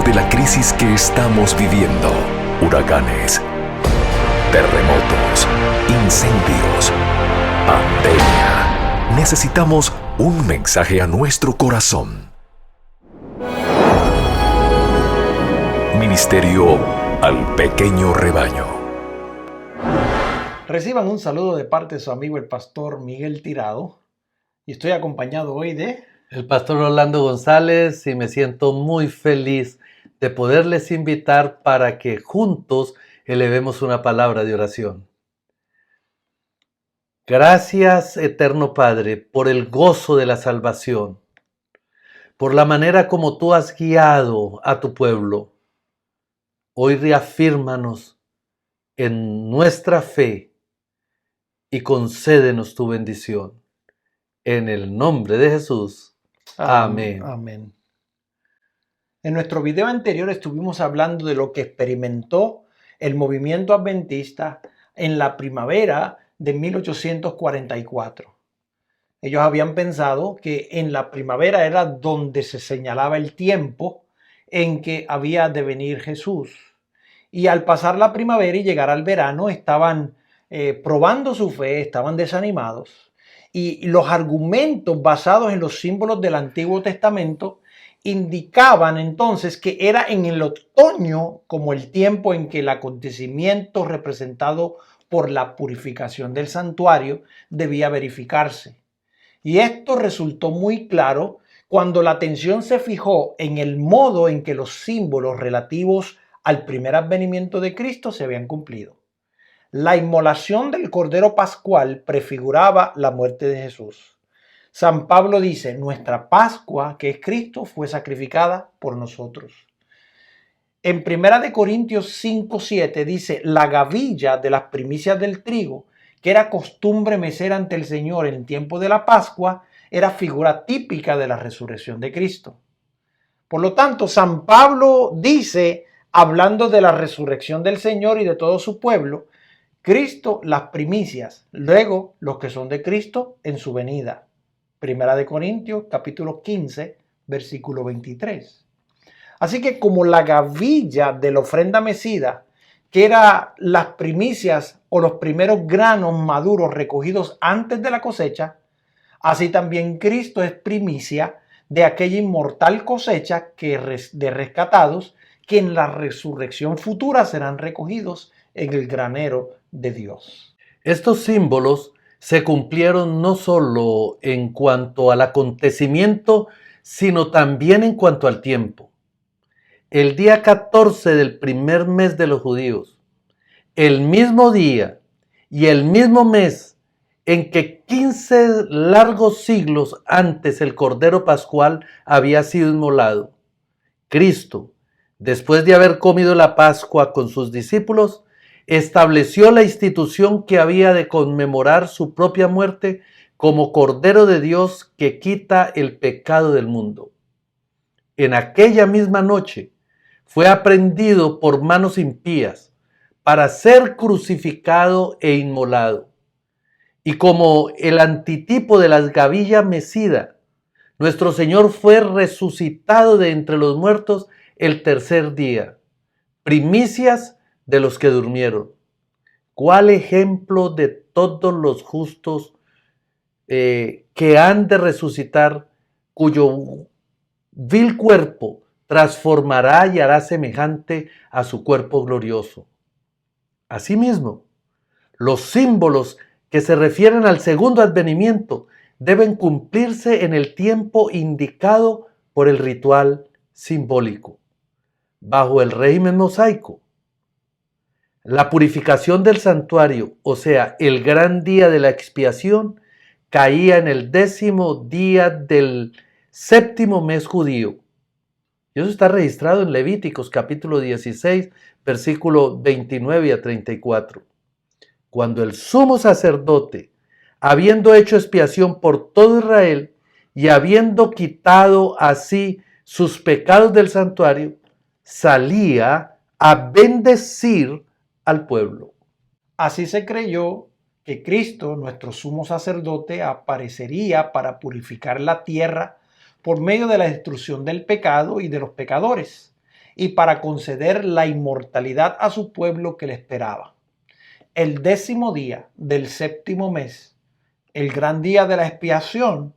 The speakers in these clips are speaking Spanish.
medio de la crisis que estamos viviendo, huracanes, terremotos, incendios, pandemia, necesitamos un mensaje a nuestro corazón. Ministerio al pequeño rebaño. Reciban un saludo de parte de su amigo el pastor Miguel Tirado, y estoy acompañado hoy de el pastor Orlando González, y me siento muy feliz de poderles invitar para que juntos elevemos una palabra de oración. Gracias, eterno Padre, por el gozo de la salvación, por la manera como tú has guiado a tu pueblo. Hoy reafírmanos en nuestra fe y concédenos tu bendición. En el nombre de Jesús. Amén. Amén. En nuestro video anterior estuvimos hablando de lo que experimentó el movimiento adventista en la primavera de 1844. Ellos habían pensado que en la primavera era donde se señalaba el tiempo en que había de venir Jesús. Y al pasar la primavera y llegar al verano estaban probando su fe, estaban desanimados. Y los argumentos basados en los símbolos del Antiguo Testamento indicaban entonces que era en el otoño como el tiempo en que el acontecimiento representado por la purificación del santuario debía verificarse. Y esto resultó muy claro cuando la atención se fijó en el modo en que los símbolos relativos al primer advenimiento de Cristo se habían cumplido. La inmolación del Cordero Pascual prefiguraba la muerte de Jesús. San Pablo dice, nuestra Pascua, que es Cristo, fue sacrificada por nosotros. En 1 Corintios 5:7 dice, la gavilla de las primicias del trigo, que era costumbre mecer ante el Señor en tiempo de la Pascua, era figura típica de la resurrección de Cristo. Por lo tanto, San Pablo dice, hablando de la resurrección del Señor y de todo su pueblo, Cristo las primicias, luego los que son de Cristo en su venida. 1 Corintios capítulo 15, versículo 23. Así que como la gavilla de la ofrenda mecida, que era las primicias o los primeros granos maduros recogidos antes de la cosecha, así también Cristo es primicia de aquella inmortal cosecha de rescatados que en la resurrección futura serán recogidos en el granero de Dios. Estos símbolos se cumplieron no solo en cuanto al acontecimiento, sino también en cuanto al tiempo. El día 14 del primer mes de los judíos, el mismo día y el mismo mes en que 15 largos siglos antes el Cordero Pascual había sido inmolado, Cristo, después de haber comido la Pascua con sus discípulos, estableció la institución que había de conmemorar su propia muerte como Cordero de Dios que quita el pecado del mundo. En aquella misma noche fue aprehendido por manos impías para ser crucificado e inmolado. Y como el antitipo de la gavilla mecida, nuestro Señor fue resucitado de entre los muertos el tercer día, primicias de los que durmieron. ¿Cuál ejemplo de todos los justos que han de resucitar, cuyo vil cuerpo transformará y hará semejante a su cuerpo glorioso? Asimismo, los símbolos que se refieren al segundo advenimiento deben cumplirse en el tiempo indicado por el ritual simbólico. Bajo el régimen mosaico, la purificación del santuario, o sea, el gran día de la expiación, caía en el 10º día del 7º mes judío. Y eso está registrado en Levíticos capítulo 16, versículo 29 a 34. Cuando el sumo sacerdote, habiendo hecho expiación por todo Israel y habiendo quitado así sus pecados del santuario, salía a bendecir al pueblo. Así se creyó que Cristo, nuestro sumo sacerdote, aparecería para purificar la tierra por medio de la destrucción del pecado y de los pecadores, y para conceder la inmortalidad a su pueblo que le esperaba. El 10º día del 7º mes, el gran día de la expiación,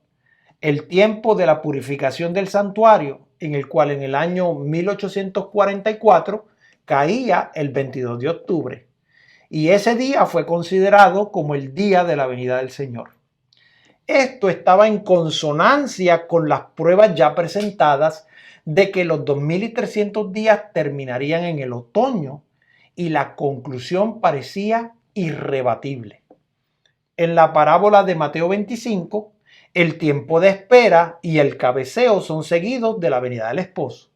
el tiempo de la purificación del santuario, en el cual en el año 1844 caía el 22 de octubre. Y ese día fue considerado como el día de la venida del Señor. Esto estaba en consonancia con las pruebas ya presentadas de que los 2300 días terminarían en el otoño, y la conclusión parecía irrebatible. En la parábola de Mateo 25, el tiempo de espera y el cabeceo son seguidos de la venida del esposo.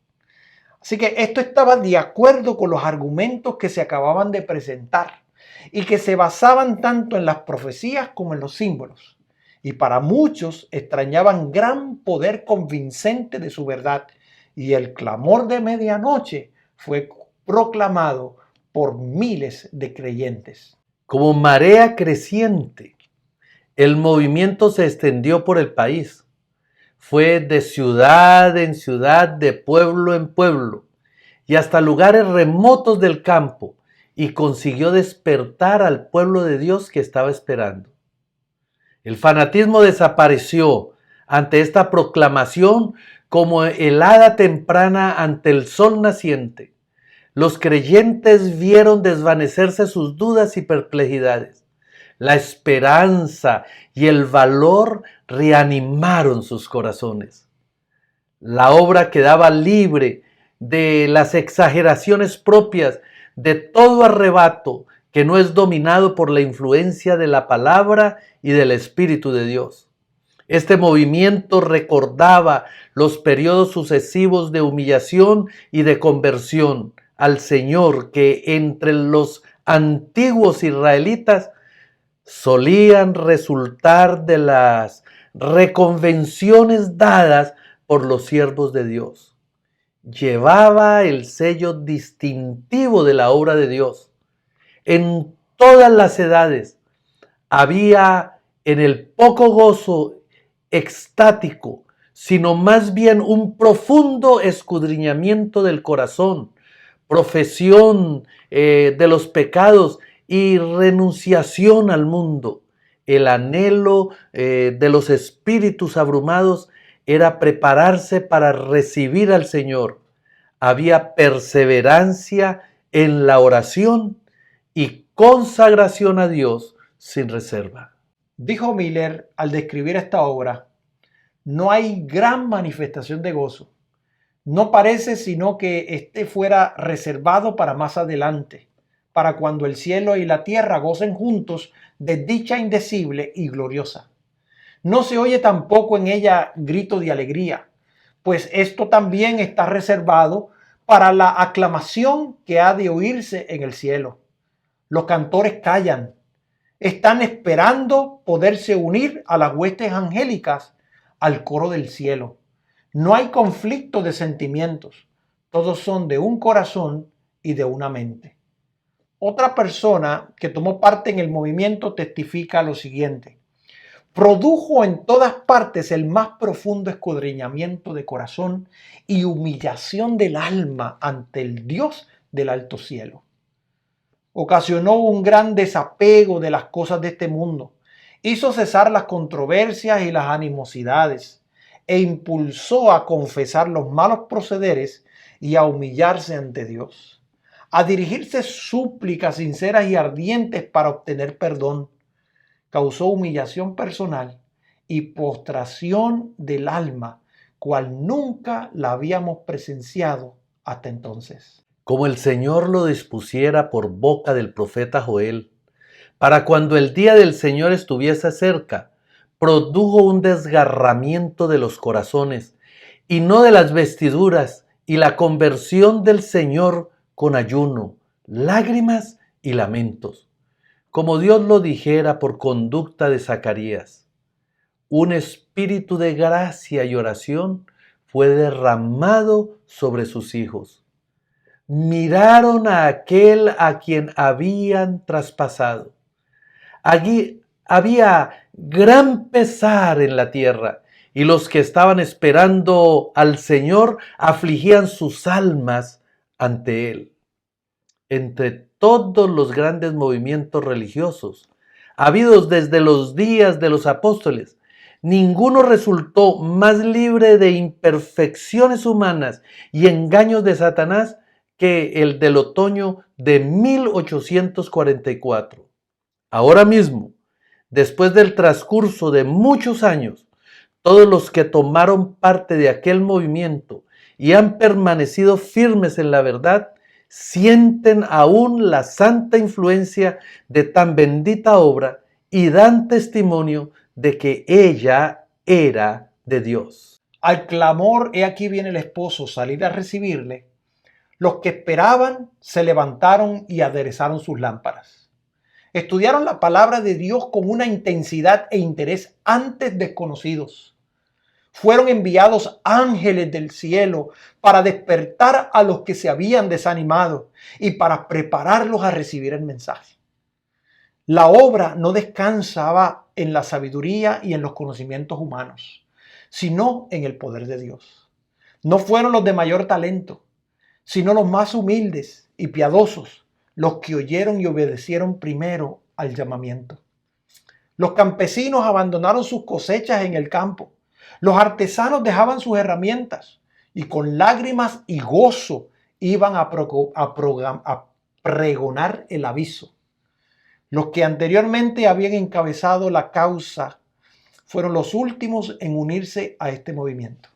Así que esto estaba de acuerdo con los argumentos que se acababan de presentar y que se basaban tanto en las profecías como en los símbolos. Y para muchos extrañaban gran poder convincente de su verdad, y el clamor de medianoche fue proclamado por miles de creyentes. Como marea creciente, el movimiento se extendió por el país. Fue de ciudad en ciudad, de pueblo en pueblo, y hasta lugares remotos del campo, y consiguió despertar al pueblo de Dios que estaba esperando. El fanatismo desapareció ante esta proclamación como helada temprana ante el sol naciente. Los creyentes vieron desvanecerse sus dudas y perplejidades. La esperanza y el valor reanimaron sus corazones. La obra quedaba libre de las exageraciones propias de todo arrebato que no es dominado por la influencia de la palabra y del Espíritu de Dios. Este movimiento recordaba los periodos sucesivos de humillación y de conversión al Señor que entre los antiguos israelitas solían resultar de las reconvenciones dadas por los siervos de Dios. Llevaba el sello distintivo de la obra de Dios. En todas las edades había en el poco gozo extático, sino más bien un profundo escudriñamiento del corazón, profesión de los pecados y renunciación al mundo. El anhelo de los espíritus abrumados era prepararse para recibir al Señor. Había perseverancia en la oración y consagración a Dios sin reserva. Dijo Miller al describir esta obra: no hay gran manifestación de gozo. No parece sino que este fuera reservado para más adelante, para cuando el cielo y la tierra gocen juntos de dicha indecible y gloriosa. No se oye tampoco en ella grito de alegría, pues esto también está reservado para la aclamación que ha de oírse en el cielo. Los cantores callan, están esperando poderse unir a las huestes angélicas, al coro del cielo. No hay conflicto de sentimientos, todos son de un corazón y de una mente. Otra persona que tomó parte en el movimiento testifica lo siguiente: produjo en todas partes el más profundo escudriñamiento de corazón y humillación del alma ante el Dios del alto cielo. Ocasionó un gran desapego de las cosas de este mundo, hizo cesar las controversias y las animosidades, e impulsó a confesar los malos procederes y a humillarse ante Dios, a dirigirse súplicas sinceras y ardientes para obtener perdón. Causó humillación personal y postración del alma, cual nunca la habíamos presenciado hasta entonces. Como el Señor lo dispusiera por boca del profeta Joel, para cuando el día del Señor estuviese cerca, produjo un desgarramiento de los corazones y no de las vestiduras, y la conversión del Señor con ayuno, lágrimas y lamentos, como Dios lo dijera por conducta de Zacarías. Un espíritu de gracia y oración fue derramado sobre sus hijos. Miraron a aquel a quien habían traspasado. Allí había gran pesar en la tierra, y los que estaban esperando al Señor afligían sus almas ante él. Entre todos los grandes movimientos religiosos habidos desde los días de los apóstoles, ninguno resultó más libre de imperfecciones humanas y engaños de Satanás que el del otoño de 1844. Ahora mismo, después del transcurso de muchos años, todos los que tomaron parte de aquel movimiento y han permanecido firmes en la verdad, sienten aún la santa influencia de tan bendita obra y dan testimonio de que ella era de Dios. Al clamor, he aquí viene el esposo, salir a recibirle, los que esperaban se levantaron y aderezaron sus lámparas. Estudiaron la palabra de Dios con una intensidad e interés antes desconocidos. Fueron enviados ángeles del cielo para despertar a los que se habían desanimado y para prepararlos a recibir el mensaje. La obra no descansaba en la sabiduría y en los conocimientos humanos, sino en el poder de Dios. No fueron los de mayor talento, sino los más humildes y piadosos, los que oyeron y obedecieron primero al llamamiento. Los campesinos abandonaron sus cosechas en el campo. Los artesanos dejaban sus herramientas y con lágrimas y gozo iban a pregonar el aviso. Los que anteriormente habían encabezado la causa fueron los últimos en unirse a este movimiento.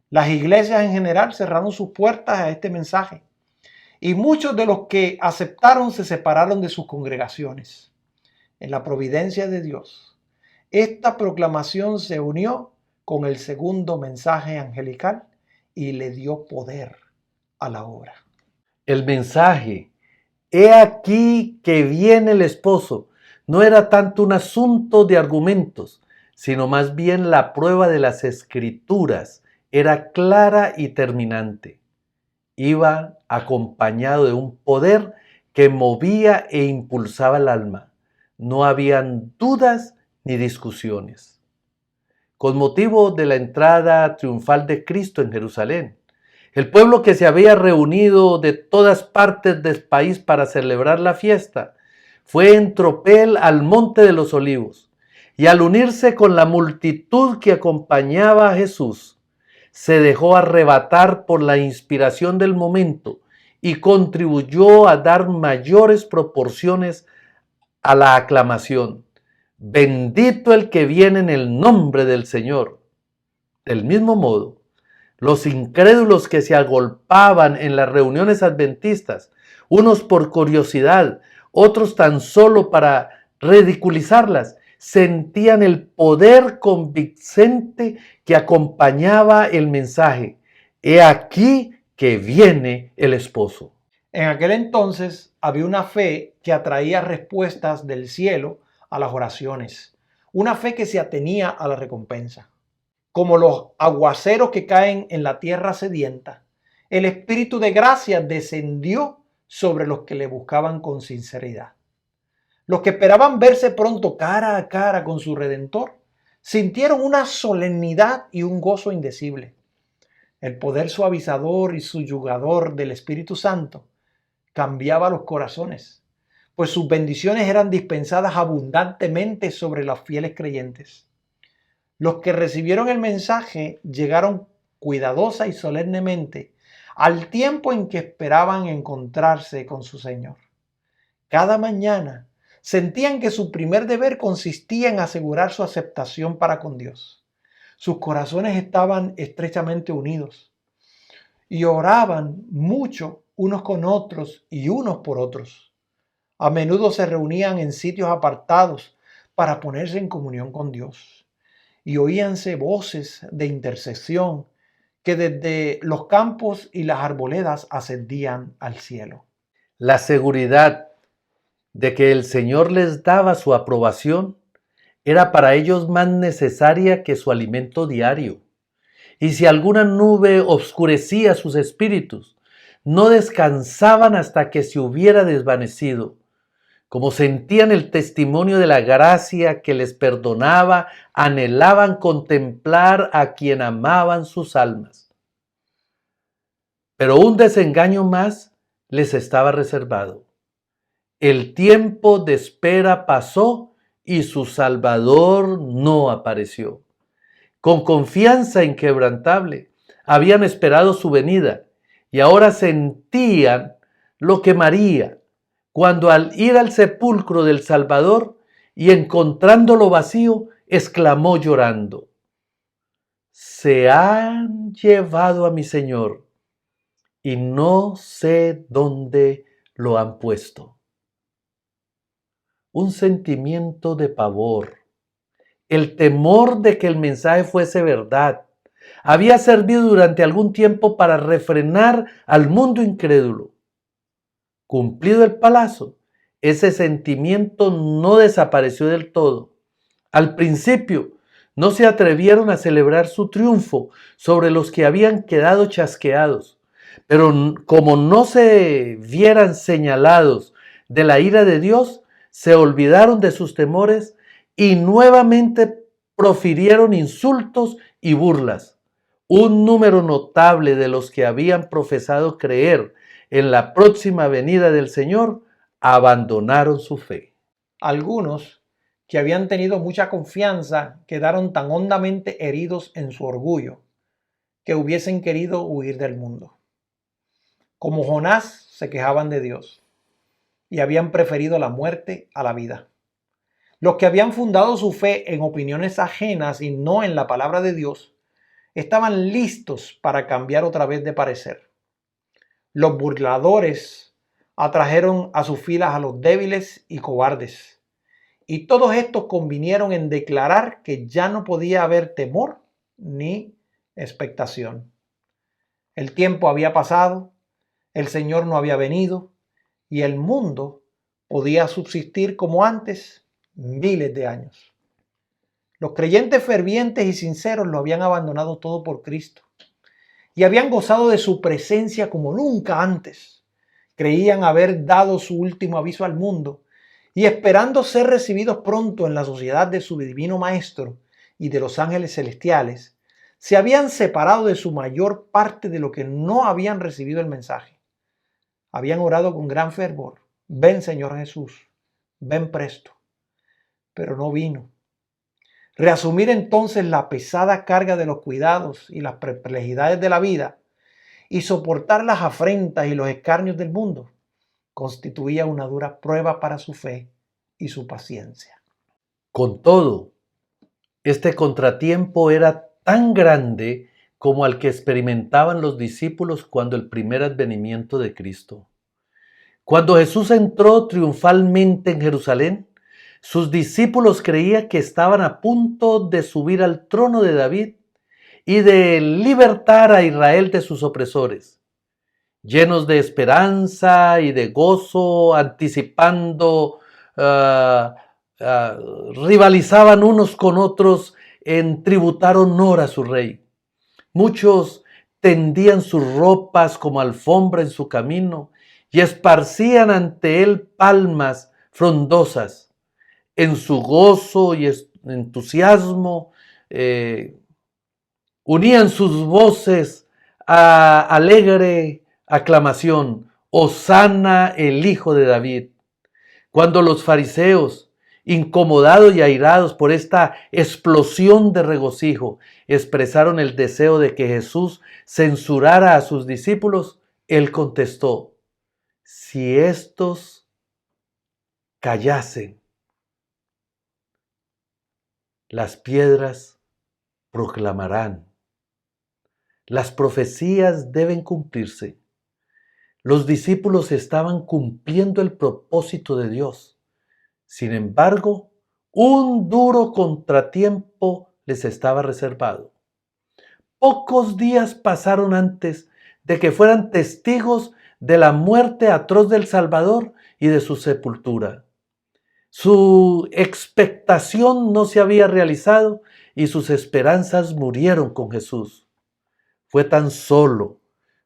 Las iglesias en general cerraron sus puertas a este mensaje y muchos de los que aceptaron se separaron de sus congregaciones. En la providencia de Dios, esta proclamación se unió con el segundo mensaje angelical y le dio poder a la obra. El mensaje, he aquí que viene el esposo, no era tanto un asunto de argumentos, sino más bien la prueba de las escrituras. Era clara y terminante. Iba acompañado de un poder que movía e impulsaba el alma. No habían dudas ni discusiones. Con motivo de la entrada triunfal de Cristo en Jerusalén, el pueblo que se había reunido de todas partes del país para celebrar la fiesta fue en tropel al Monte de los Olivos y al unirse con la multitud que acompañaba a Jesús, se dejó arrebatar por la inspiración del momento y contribuyó a dar mayores proporciones a la aclamación. Bendito el que viene en el nombre del Señor. Del mismo modo, los incrédulos que se agolpaban en las reuniones adventistas, unos por curiosidad, otros tan solo para ridiculizarlas, sentían el poder convincente que acompañaba el mensaje. He aquí que viene el esposo. En aquel entonces había una fe que atraía respuestas del cielo a las oraciones, una fe que se atenía a la recompensa. Como los aguaceros que caen en la tierra sedienta, el Espíritu de gracia descendió sobre los que le buscaban con sinceridad. Los que esperaban verse pronto cara a cara con su Redentor, sintieron una solemnidad y un gozo indecible. El poder suavizador y subyugador del Espíritu Santo cambiaba los corazones, pues sus bendiciones eran dispensadas abundantemente sobre los fieles creyentes. Los que recibieron el mensaje llegaron cuidadosa y solemnemente al tiempo en que esperaban encontrarse con su Señor. Cada mañana sentían que su primer deber consistía en asegurar su aceptación para con Dios. Sus corazones estaban estrechamente unidos y oraban mucho unos con otros y unos por otros. A menudo se reunían en sitios apartados para ponerse en comunión con Dios y oíanse voces de intercesión que desde los campos y las arboledas ascendían al cielo. La seguridad de que el Señor les daba su aprobación era para ellos más necesaria que su alimento diario. Y si alguna nube obscurecía sus espíritus, no descansaban hasta que se hubiera desvanecido. Como sentían el testimonio de la gracia que les perdonaba, anhelaban contemplar a quien amaban sus almas. Pero un desengaño más les estaba reservado. El tiempo de espera pasó y su Salvador no apareció. Con confianza inquebrantable, habían esperado su venida y ahora sentían lo que María, cuando al ir al sepulcro del Salvador y encontrándolo vacío, exclamó llorando: «Se han llevado a mi Señor y no sé dónde lo han puesto». Un sentimiento de pavor, el temor de que el mensaje fuese verdad, había servido durante algún tiempo para refrenar al mundo incrédulo. Cumplido el plazo, ese sentimiento no desapareció del todo. Al principio, no se atrevieron a celebrar su triunfo sobre los que habían quedado chasqueados, pero como no se vieran señalados de la ira de Dios, se olvidaron de sus temores y nuevamente profirieron insultos y burlas. Un número notable de los que habían profesado creer en la próxima venida del Señor abandonaron su fe. Algunos que habían tenido mucha confianza quedaron tan hondamente heridos en su orgullo que hubiesen querido huir del mundo. Como Jonás, se quejaban de Dios y habían preferido la muerte a la vida. Los que habían fundado su fe en opiniones ajenas y no en la palabra de Dios, estaban listos para cambiar otra vez de parecer. Los burladores atrajeron a sus filas a los débiles y cobardes, y todos estos convinieron en declarar que ya no podía haber temor ni expectación. El tiempo había pasado, el Señor no había venido, y el mundo podía subsistir como antes miles de años. Los creyentes fervientes y sinceros lo habían abandonado todo por Cristo y habían gozado de su presencia como nunca antes. Creían haber dado su último aviso al mundo y, esperando ser recibidos pronto en la sociedad de su divino Maestro y de los ángeles celestiales, se habían separado de su mayor parte de lo que no habían recibido el mensaje. Habían orado con gran fervor: «Ven, Señor Jesús, ven presto». Pero no vino. Reasumir entonces la pesada carga de los cuidados y las perplejidades de la vida y soportar las afrentas y los escarnios del mundo constituía una dura prueba para su fe y su paciencia. Con todo, este contratiempo era tan grande como el que experimentaban los discípulos cuando el primer advenimiento de Cristo. Cuando Jesús entró triunfalmente en Jerusalén, sus discípulos creían que estaban a punto de subir al trono de David y de libertar a Israel de sus opresores. Llenos de esperanza y de gozo, anticipando, rivalizaban unos con otros en tributar honor a su rey. Muchos tendían sus ropas como alfombra en su camino y esparcían ante él palmas frondosas. En su gozo y entusiasmo, unían sus voces a alegre aclamación: «Hosana el Hijo de David». Cuando los fariseos, incomodados y airados por esta explosión de regocijo, expresaron el deseo de que Jesús censurara a sus discípulos, él contestó: «Si estos callasen, las piedras proclamarán». Las profecías deben cumplirse. Los discípulos estaban cumpliendo el propósito de Dios. Sin embargo, un duro contratiempo les estaba reservado. Pocos días pasaron antes de que fueran testigos de la muerte atroz del Salvador y de su sepultura. Su expectación no se había realizado y sus esperanzas murieron con Jesús. Fue tan solo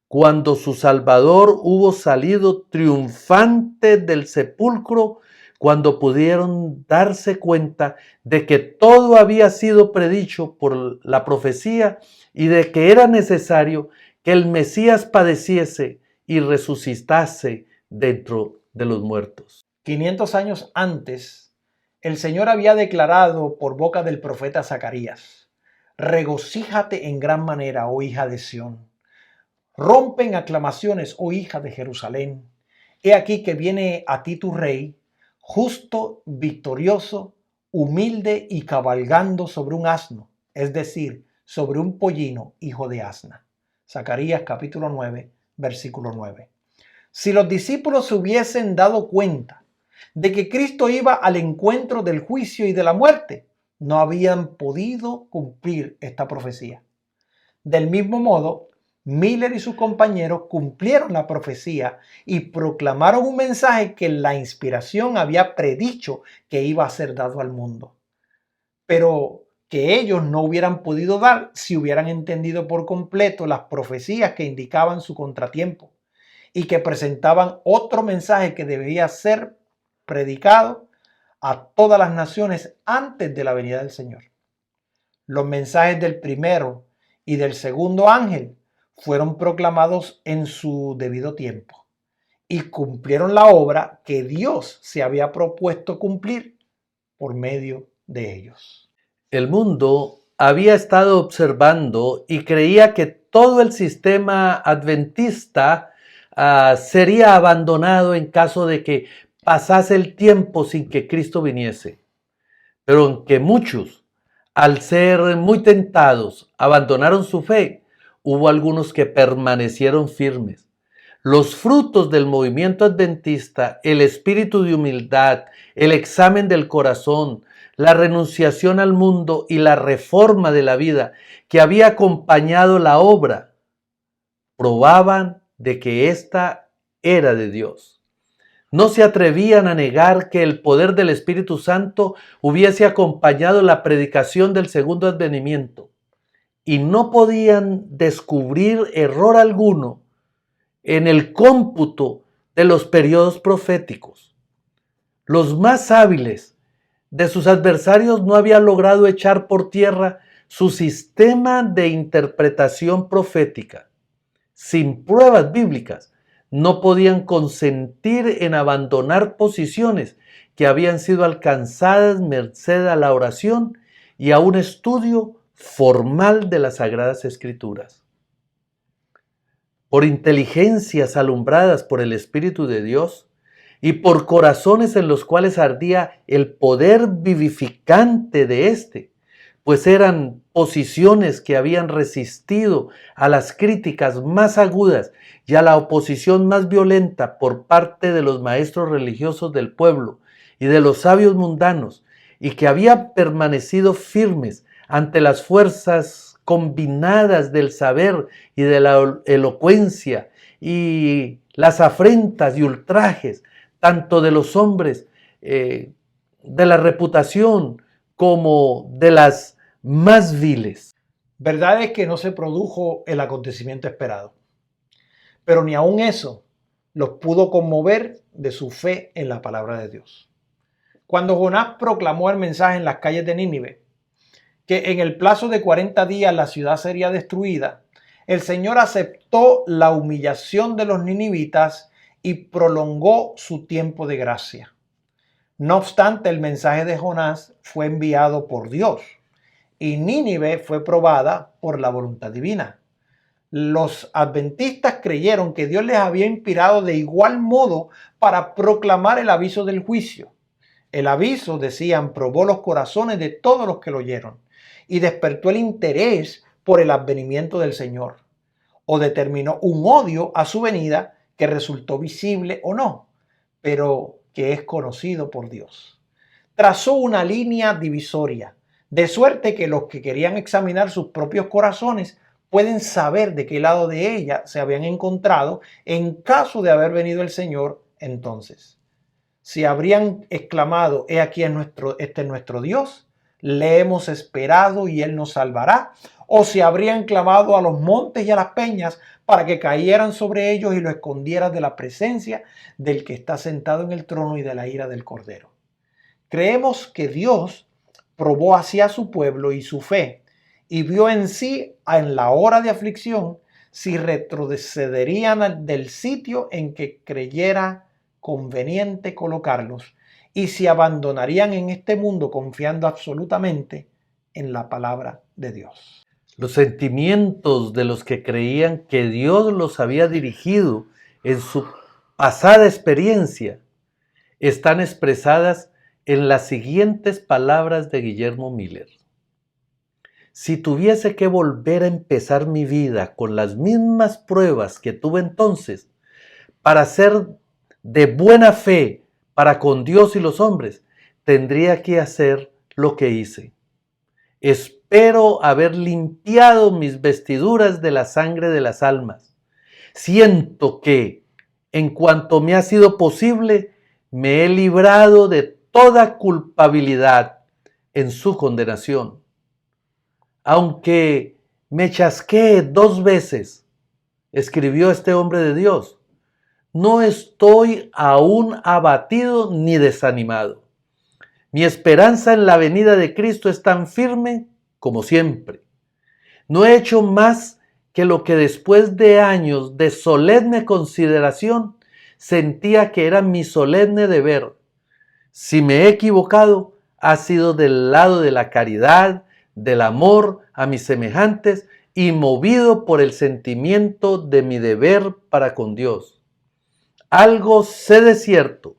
cuando su Salvador hubo salido triunfante del sepulcro, cuando pudieron darse cuenta de que todo había sido predicho por la profecía y de que era necesario que el Mesías padeciese y resucitase dentro de los muertos. 500 años antes, el Señor había declarado por boca del profeta Zacarías: regocíjate en gran manera, oh hija de Sión. Rompen aclamaciones, oh hija de Jerusalén. He aquí que viene a ti tu rey, justo, victorioso, humilde y cabalgando sobre un asno, es decir, sobre un pollino, hijo de asna. Zacarías capítulo 9, versículo 9. Si los discípulos se hubiesen dado cuenta de que Cristo iba al encuentro del juicio y de la muerte, no habían podido cumplir esta profecía. Del mismo modo, Miller y sus compañeros cumplieron la profecía y proclamaron un mensaje que la inspiración había predicho que iba a ser dado al mundo, pero que ellos no hubieran podido dar si hubieran entendido por completo las profecías que indicaban su contratiempo y que presentaban otro mensaje que debía ser predicado a todas las naciones antes de la venida del Señor. Los mensajes del primero y del segundo ángel fueron proclamados en su debido tiempo y cumplieron la obra que Dios se había propuesto cumplir por medio de ellos. El mundo había estado observando y creía que todo el sistema adventista sería abandonado en caso de que pasase el tiempo sin que Cristo viniese. Pero aunque muchos, al ser muy tentados, abandonaron su fe, hubo algunos que permanecieron firmes. Los frutos del movimiento adventista, el espíritu de humildad, el examen del corazón, la renunciación al mundo y la reforma de la vida que había acompañado la obra, probaban de que ésta era de Dios. No se atrevían a negar que el poder del Espíritu Santo hubiese acompañado la predicación del segundo advenimiento y no podían descubrir error alguno en el cómputo de los periodos proféticos. Los más hábiles de sus adversarios no habían logrado echar por tierra su sistema de interpretación profética. Sin pruebas bíblicas, no podían consentir en abandonar posiciones que habían sido alcanzadas merced a la oración y a un estudio formal de las Sagradas Escrituras. Por inteligencias alumbradas por el Espíritu de Dios y por corazones en los cuales ardía el poder vivificante de éste, pues eran posiciones que habían resistido a las críticas más agudas y a la oposición más violenta por parte de los maestros religiosos del pueblo y de los sabios mundanos, y que habían permanecido firmes ante las fuerzas combinadas del saber y de la elocuencia y las afrentas y ultrajes tanto de los hombres de la reputación como de las más viles. Verdad es que no se produjo el acontecimiento esperado, pero ni aun eso los pudo conmover de su fe en la palabra de Dios. Cuando Jonás proclamó el mensaje en las calles de Nínive, que en el plazo de 40 días la ciudad sería destruida, el Señor aceptó la humillación de los ninivitas y prolongó su tiempo de gracia. No obstante, el mensaje de Jonás fue enviado por Dios y Nínive fue probada por la voluntad divina. Los adventistas creyeron que Dios les había inspirado de igual modo para proclamar el aviso del juicio. El aviso, decían, probó los corazones de todos los que lo oyeron y despertó el interés por el advenimiento del Señor, o determinó un odio a su venida que resultó visible o no, pero que es conocido por Dios. Trazó una línea divisoria, de suerte que los que querían examinar sus propios corazones pueden saber de qué lado de ella se habían encontrado en caso de haber venido el Señor entonces. Si habrían exclamado: he aquí este es nuestro Dios, le hemos esperado y Él nos salvará, o si habrían clamado a los montes y a las peñas para que cayeran sobre ellos y lo escondieran de la presencia del que está sentado en el trono y de la ira del Cordero. Creemos que Dios probó hacia su pueblo y su fe, y vio en sí, en la hora de aflicción, si retrocederían del sitio en que creyera conveniente colocarlos y si abandonarían en este mundo confiando absolutamente en la palabra de Dios. Los sentimientos de los que creían que Dios los había dirigido en su pasada experiencia están expresadas en las siguientes palabras de Guillermo Miller. Si tuviese que volver a empezar mi vida con las mismas pruebas que tuve entonces, para ser de buena fe para con Dios y los hombres, tendría que hacer lo que hice. Espero haber limpiado mis vestiduras de la sangre de las almas. Siento que, en cuanto me ha sido posible, me he librado de toda culpabilidad en su condenación. Aunque me chasqueé 2 veces, escribió este hombre de Dios, no estoy aún abatido ni desanimado. Mi esperanza en la venida de Cristo es tan firme como siempre. No he hecho más que lo que después de años de solemne consideración sentía que era mi solemne deber. Si me he equivocado, ha sido del lado de la caridad, del amor a mis semejantes y movido por el sentimiento de mi deber para con Dios. Algo sé de cierto,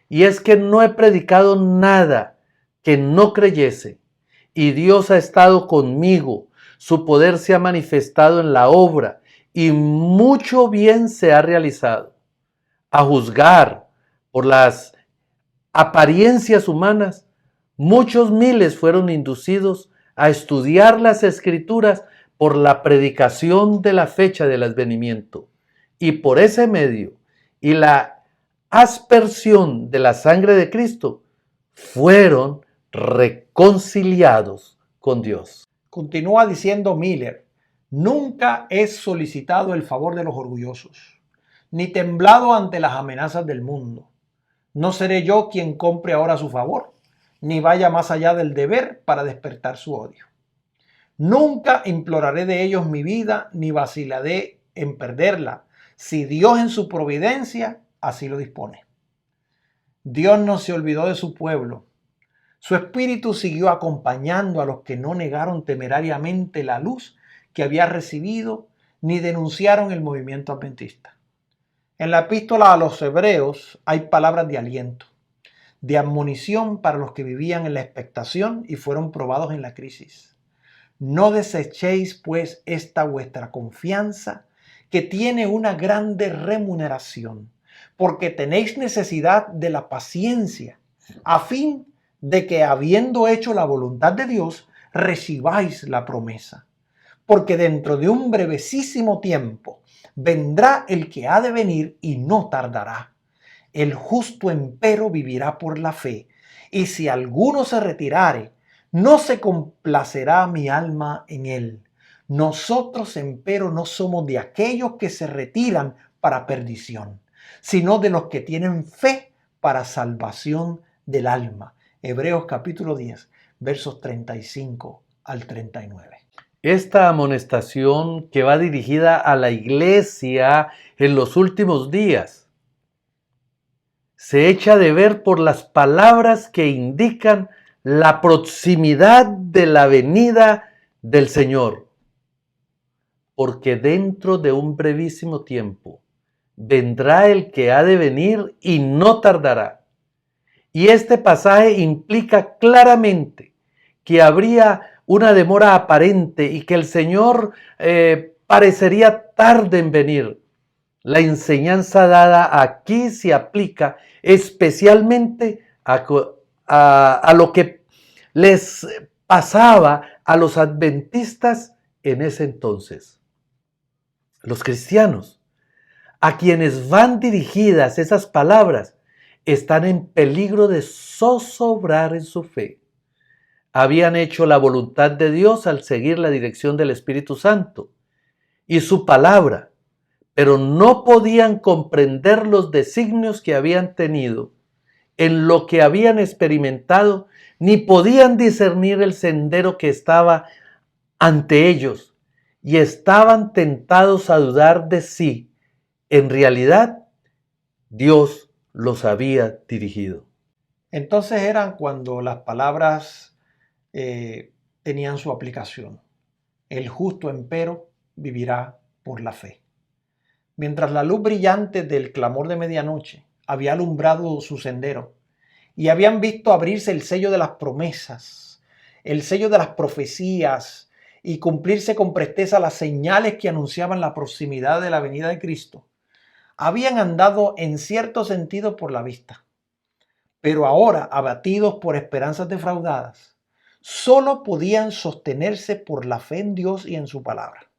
y es que no he predicado nada que no creyese, y Dios ha estado conmigo, su poder se ha manifestado en la obra, y mucho bien se ha realizado. A juzgar por las apariencias humanas, muchos miles fueron inducidos a estudiar las Escrituras por la predicación de la fecha del advenimiento, y por ese medio y la aspersión de la sangre de Cristo fueron reconciliados con Dios. Continúa diciendo Miller, nunca he solicitado el favor de los orgullosos, ni temblado ante las amenazas del mundo. No seré yo quien compre ahora su favor, ni vaya más allá del deber para despertar su odio. Nunca imploraré de ellos mi vida, ni vacilaré en perderla, si Dios en su providencia así lo dispone. Dios no se olvidó de su pueblo. Su espíritu siguió acompañando a los que no negaron temerariamente la luz que había recibido, ni denunciaron el movimiento adventista. En la epístola a los Hebreos hay palabras de aliento, de admonición para los que vivían en la expectación y fueron probados en la crisis. No desechéis pues esta vuestra confianza, que tiene una grande remuneración, porque tenéis necesidad de la paciencia, a fin de que, habiendo hecho la voluntad de Dios, recibáis la promesa. Porque dentro de un brevesísimo tiempo vendrá el que ha de venir y no tardará. El justo empero vivirá por la fe, y si alguno se retirare, no se complacerá mi alma en él. Nosotros, empero, no somos de aquellos que se retiran para perdición, sino de los que tienen fe para salvación del alma. Hebreos capítulo 10, versos 35 al 39. Esta amonestación que va dirigida a la iglesia en los últimos días se echa de ver por las palabras que indican la proximidad de la venida del Señor. Porque dentro de un brevísimo tiempo vendrá el que ha de venir y no tardará. Y este pasaje implica claramente que habría una demora aparente y que el Señor parecería tarde en venir. La enseñanza dada aquí se aplica especialmente a lo que les pasaba a los adventistas en ese entonces. Los cristianos, a quienes van dirigidas esas palabras, están en peligro de zozobrar en su fe. Habían hecho la voluntad de Dios al seguir la dirección del Espíritu Santo y su palabra, pero no podían comprender los designios que habían tenido en lo que habían experimentado, ni podían discernir el sendero que estaba ante ellos, y estaban tentados a dudar de si, en realidad, Dios los había dirigido. Entonces eran cuando las palabras tenían su aplicación. El justo, empero, vivirá por la fe. Mientras la luz brillante del clamor de medianoche había alumbrado su sendero y habían visto abrirse el sello de las promesas, el sello de las profecías y cumplirse con presteza las señales que anunciaban la proximidad de la venida de Cristo, habían andado en cierto sentido por la vista, pero ahora, abatidos por esperanzas defraudadas, solo podían sostenerse por la fe en Dios y en su palabra.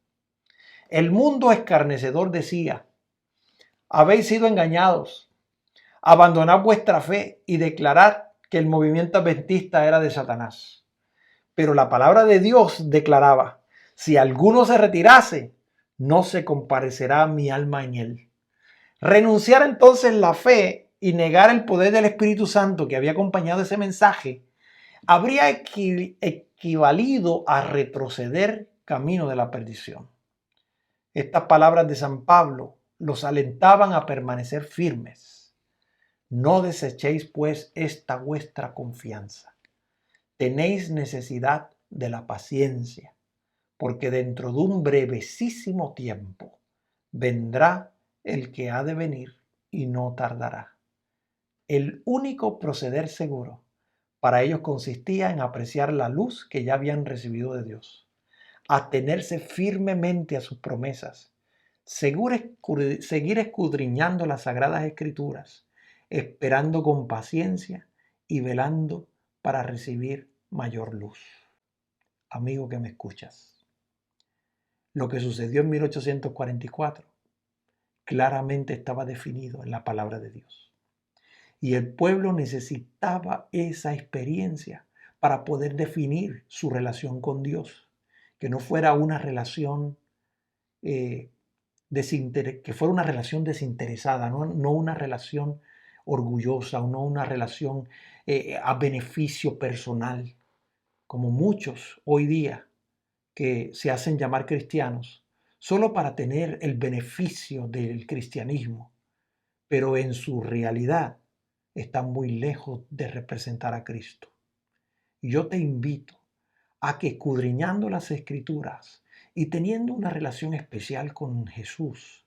El mundo escarnecedor decía: habéis sido engañados, abandonad vuestra fe y declarad que el movimiento adventista era de Satanás. Pero la palabra de Dios declaraba: si alguno se retirase, no se comparecerá mi alma en él. Renunciar entonces la fe y negar el poder del Espíritu Santo que había acompañado ese mensaje habría equivalido a retroceder camino de la perdición. Estas palabras de San Pablo los alentaban a permanecer firmes. No desechéis pues esta vuestra confianza. Tenéis necesidad de la paciencia, porque dentro de un brevesísimo tiempo vendrá el que ha de venir y no tardará. El único proceder seguro para ellos consistía en apreciar la luz que ya habían recibido de Dios, atenerse firmemente a sus promesas, seguir escudriñando las sagradas escrituras, esperando con paciencia y velando para recibir mayor luz. Amigo que me escuchas, lo que sucedió en 1844 claramente estaba definido en la palabra de Dios. Y el pueblo necesitaba esa experiencia para poder definir su relación con Dios, que no fuera una relación que fuera una relación desinteresada, no una relación orgullosa, o no una relación a beneficio personal, como muchos hoy día que se hacen llamar cristianos solo para tener el beneficio del cristianismo, pero en su realidad están muy lejos de representar a Cristo. Y yo te invito a que, escudriñando las Escrituras y teniendo una relación especial con Jesús,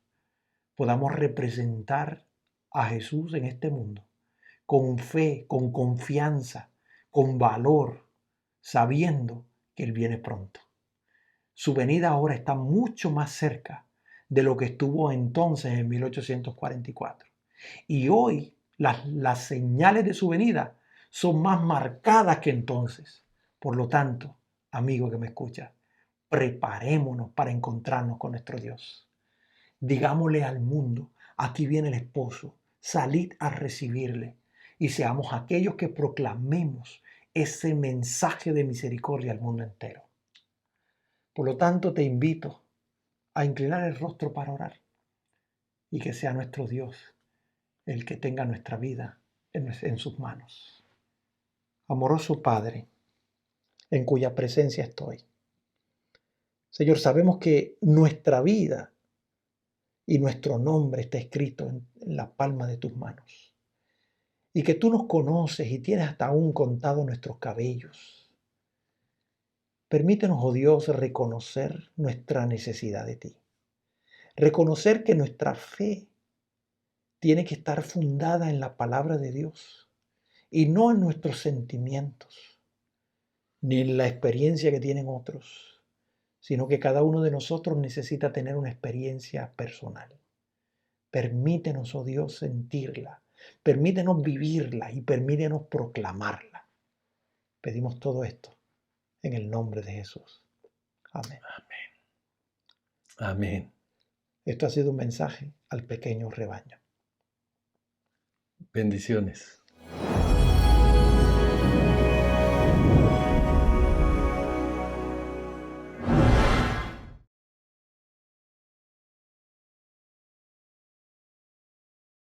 podamos representar a Jesús en este mundo con fe, con confianza, con valor, sabiendo que Él viene pronto. Su venida ahora está mucho más cerca de lo que estuvo entonces en 1844. Y hoy las señales de su venida son más marcadas que entonces. Por lo tanto, amigo que me escucha, preparémonos para encontrarnos con nuestro Dios. Digámosle al mundo: aquí viene el esposo, salid a recibirle. Y seamos aquellos que proclamemos ese mensaje de misericordia al mundo entero. Por lo tanto, te invito a inclinar el rostro para orar y que sea nuestro Dios el que tenga nuestra vida en sus manos. Amoroso Padre, en cuya presencia estoy, Señor, sabemos que nuestra vida y nuestro nombre está escrito en la palma de tus manos y que tú nos conoces y tienes hasta aún contado nuestros cabellos. Permítenos, oh Dios, reconocer nuestra necesidad de ti. Reconocer que nuestra fe tiene que estar fundada en la palabra de Dios y no en nuestros sentimientos, ni en la experiencia que tienen otros, sino que cada uno de nosotros necesita tener una experiencia personal. Permítenos, oh Dios, sentirla, permítenos vivirla y permítenos proclamarla. Pedimos todo esto en el nombre de Jesús. Amén. Amén. Esto ha sido un mensaje al pequeño rebaño. Bendiciones.